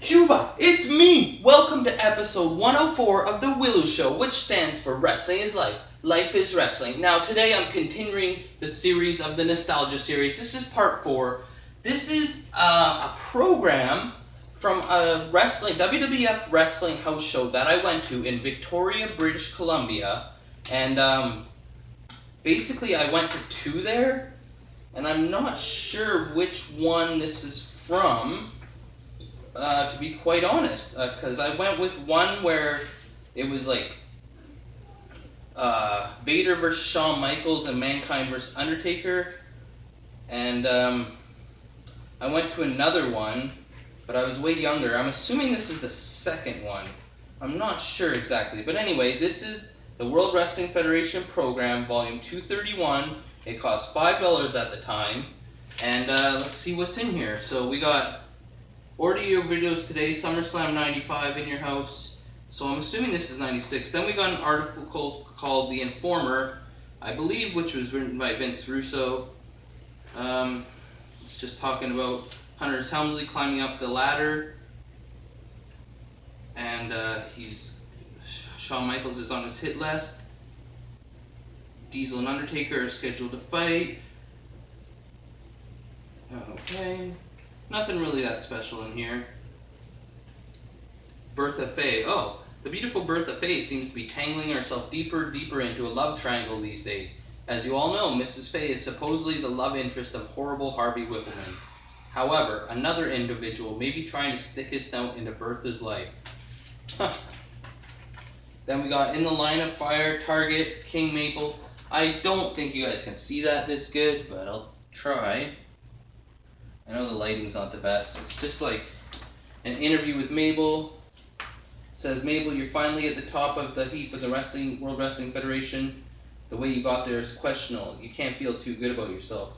Cuba, it's me! Welcome to episode 104 of The Willow Show, which stands for Wrestling is Life. Life is Wrestling. Now, today I'm continuing the series of the Nostalgia series. This is part 4. This is a program from a WWF wrestling house show that I went to in Victoria, British Columbia. And basically, I went to 2 there, and I'm not sure which one this is from. To be quite honest, because I went with one where it was like Vader versus Shawn Michaels and Mankind versus Undertaker, and I went to another one, but I was way younger. I'm assuming this is the second one. I'm not sure exactly, but anyway, this is the World Wrestling Federation Program, Volume 231. It cost $5 at the time, and let's see what's in here. So we got audio videos today, SummerSlam 95 in your house. So I'm assuming this is 96. Then we got an article called The Informer, I believe, which was written by Vince Russo. It's just talking about Hunter Helmsley climbing up the ladder. And Shawn Michaels is on his hit list. Diesel and Undertaker are scheduled to fight. Okay. Nothing really that special in here. Bertha Faye. Oh, the beautiful Bertha Faye seems to be tangling herself deeper and deeper into a love triangle these days. As you all know, Mrs. Faye is supposedly the love interest of horrible Harvey Whippleman. However, another individual may be trying to stick his snout into Bertha's life. Then we got In the Line of Fire, Target, King Maple. I don't think you guys can see that this good, but I'll try. I know the lighting's not the best. It's just like an interview with Mabel. It says, Mabel, you're finally at the top of the heap of the World Wrestling Federation. The way you got there is questionable. You can't feel too good about yourself.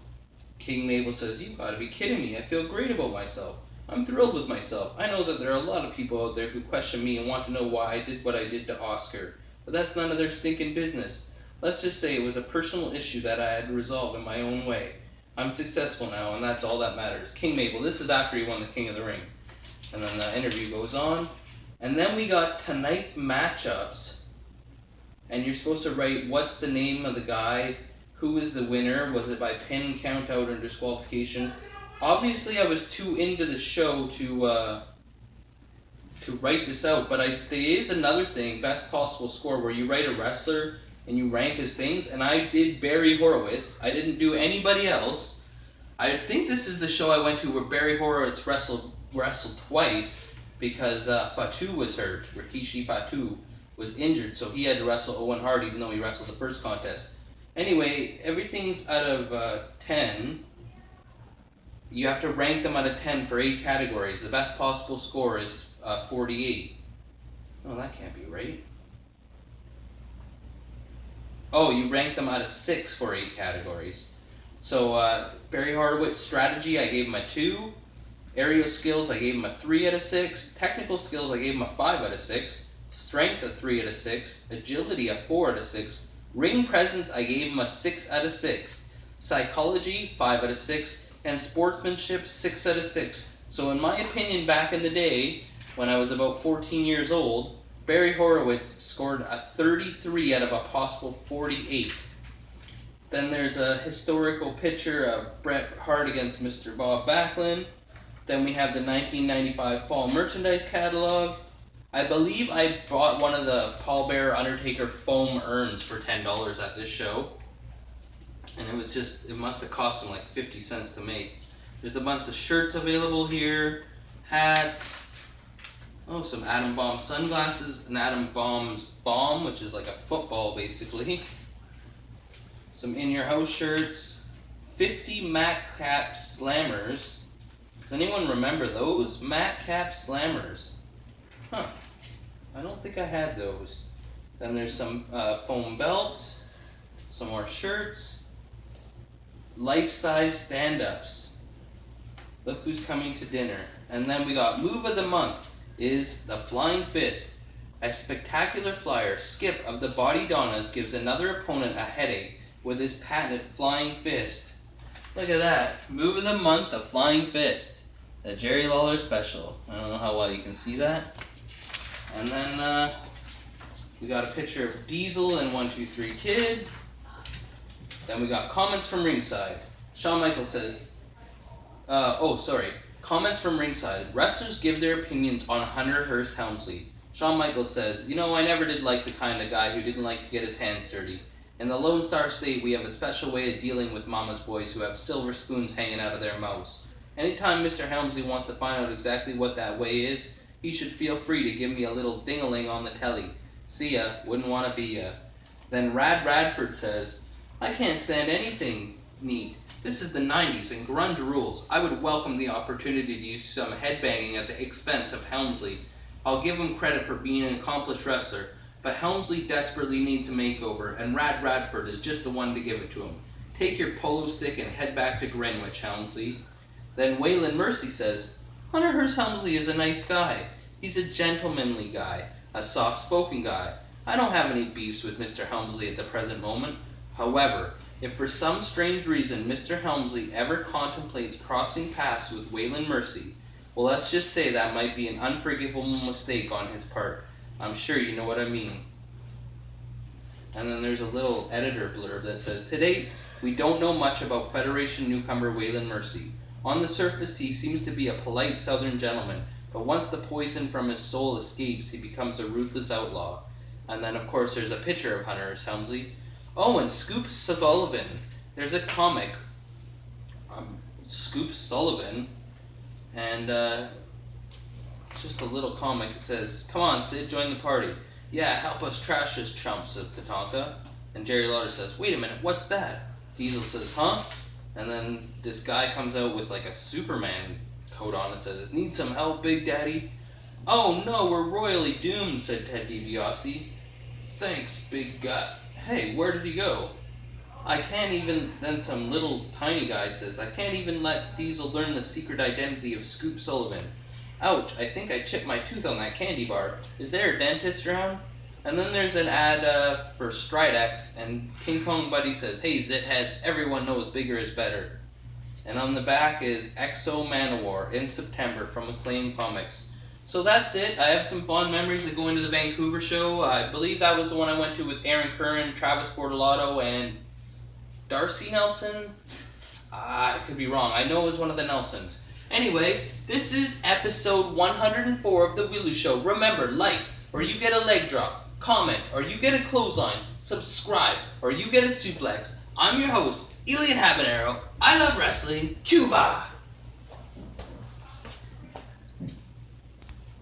King Mabel says, you've got to be kidding me. I feel great about myself. I'm thrilled with myself. I know that there are a lot of people out there who question me and want to know why I did what I did to Oscar. But that's none of their stinking business. Let's just say it was a personal issue that I had to resolve in my own way. I'm successful now, and that's all that matters. King Mabel, this is after he won the King of the Ring. And then the interview goes on. And then we got tonight's matchups. And you're supposed to write what's the name of the guy, who is the winner, was it by pin, count out, or disqualification. Obviously, I was too into the show to write this out, but there is another thing, best possible score, where you write a wrestler and you rank his things, and I did Barry Horowitz. I didn't do anybody else. I think this is the show I went to where Barry Horowitz wrestled twice because Fatu was hurt. Rikishi Fatu was injured, so he had to wrestle Owen Hart even though he wrestled the first contest. Anyway, everything's out of 10. You have to rank them out of 10 for 8 categories. The best possible score is 48. Oh, that can't be right. Oh, you ranked them out of 6 for 8 categories. So Barry Horowitz strategy, I gave him a 2. Aerial skills, I gave him a 3 out of 6. Technical skills, I gave him a 5 out of 6. Strength, a 3 out of 6. Agility, a 4 out of 6. Ring presence, I gave him a 6 out of 6. Psychology, 5 out of 6. And sportsmanship, 6 out of 6. So in my opinion, back in the day, when I was about 14 years old, Barry Horowitz scored a 33 out of a possible 48. Then there's a historical picture of Bret Hart against Mr. Bob Backlund. Then we have the 1995 fall merchandise catalog. I believe I bought one of the Paul Bearer Undertaker foam urns for $10 at this show. And it must have cost them like 50 cents to make. There's a bunch of shirts available here, hats. Oh, some Atom Bomb sunglasses, an Atom Bomb's bomb, which is like a football basically. Some In Your House shirts, 50 Matt Cap Slammers. Does anyone remember those? Matt Cap Slammers. Huh. I don't think I had those. Then there's some foam belts, some more shirts, life-size stand-ups. Look who's coming to dinner. And then we got Move of the Month is the Flying Fist. A spectacular flyer, Skip of the Body Donnas gives another opponent a headache with his patented Flying Fist. Look at that. Move of the Month, the Flying Fist. The Jerry Lawler special. I don't know how well you can see that. And then we got a picture of Diesel and 123 Kid. Then we got comments from ringside. Shawn Michaels says, comments from ringside. Wrestlers give their opinions on Hunter Hearst Helmsley. Shawn Michaels says, I never did like the kind of guy who didn't like to get his hands dirty. In the Lone Star State, we have a special way of dealing with mama's boys who have silver spoons hanging out of their mouths. Anytime Mr. Helmsley wants to find out exactly what that way is, he should feel free to give me a little ding-a-ling on the telly. See ya, wouldn't want to be ya. Then Rad Radford says, I can't stand anything neat. This is the 90s and grunge rules. I would welcome the opportunity to use some headbanging at the expense of Helmsley. I'll give him credit for being an accomplished wrestler, but Helmsley desperately needs a makeover, and Rad Radford is just the one to give it to him. Take your polo stick and head back to Greenwich, Helmsley. Then Waylon Mercy says, Hunter Hearst Helmsley is a nice guy. He's a gentlemanly guy, a soft-spoken guy. I don't have any beefs with Mr. Helmsley at the present moment. However, if for some strange reason Mr. Helmsley ever contemplates crossing paths with Waylon Mercy, well, let's just say that might be an unforgivable mistake on his part. I'm sure you know what I mean. And then there's a little editor blurb that says, to date, we don't know much about Federation newcomer Waylon Mercy. On the surface, he seems to be a polite southern gentleman, but once the poison from his soul escapes, he becomes a ruthless outlaw. And then, of course, there's a picture of Hunter Hearst Helmsley. Oh, and Scoop Sullivan. There's a comic, Scoop Sullivan, and it's just a little comic. It says, come on, Sid, join the party. Yeah, help us trash this chump, says Tatanka. And Jerry Lawler says, wait a minute, what's that? Diesel says, huh? And then this guy comes out with like a Superman coat on and says, need some help, Big Daddy? Oh no, we're royally doomed, said Ted DiBiase. Thanks, Big Gut. Hey, where did he go? I can't even, then some little tiny guy says, I can't even let Diesel learn the secret identity of Scoop Sullivan. Ouch, I think I chipped my tooth on that candy bar. Is there a dentist around? And then there's an ad for Stridex, and King Kong Buddy says, hey, Zitheads, everyone knows bigger is better. And on the back is Exo Manowar in September from Acclaim Comics. So that's it. I have some fond memories of going to the Vancouver show. I believe that was the one I went to with Aaron Curran, Travis Bortolotto, and Darcy Nelson? I could be wrong. I know it was one of the Nelsons. Anyway, this is episode 104 of The Wheeler Show. Remember, like, or you get a leg drop. Comment, or you get a clothesline. Subscribe, or you get a suplex. I'm your host, Elian Habanero. I love wrestling. Cuba!